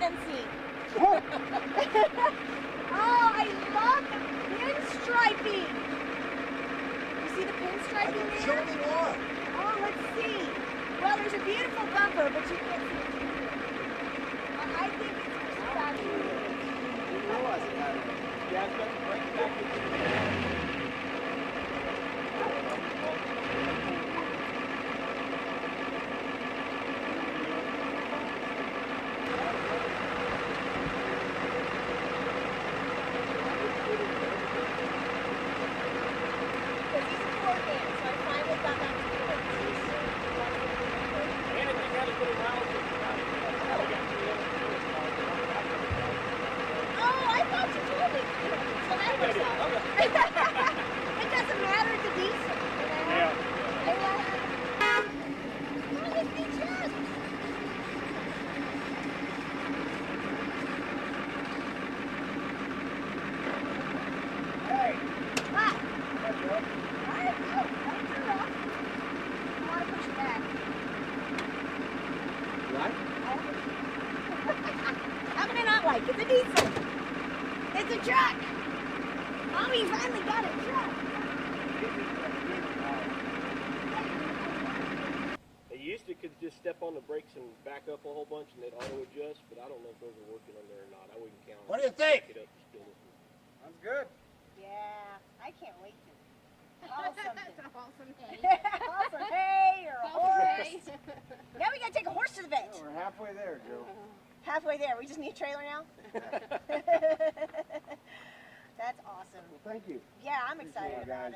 done seen. Oh, I love the pinstriping. You see the pinstriping there? Show me what. Oh, let's see. Well, there's a beautiful bumper, but you can't see it. I think it's just fabulous. Yeah, it's got the brake package. It's a diesel. It's a truck. Mommy finally got a truck. They used to could just step on the brakes and back up a whole bunch and they'd auto adjust, but I don't know if those are working on there or not. I wouldn't count on it. What do you think? Pick it up and spin it. That's good. Yeah, I can't wait to. Awesome. Awesome. Awesome. Hey, you're a horse. Now we gotta take a horse to the vet. We're halfway there, Joe. Halfway there. We just need a trailer now. That's awesome. Well, thank you. Yeah, I'm excited about it.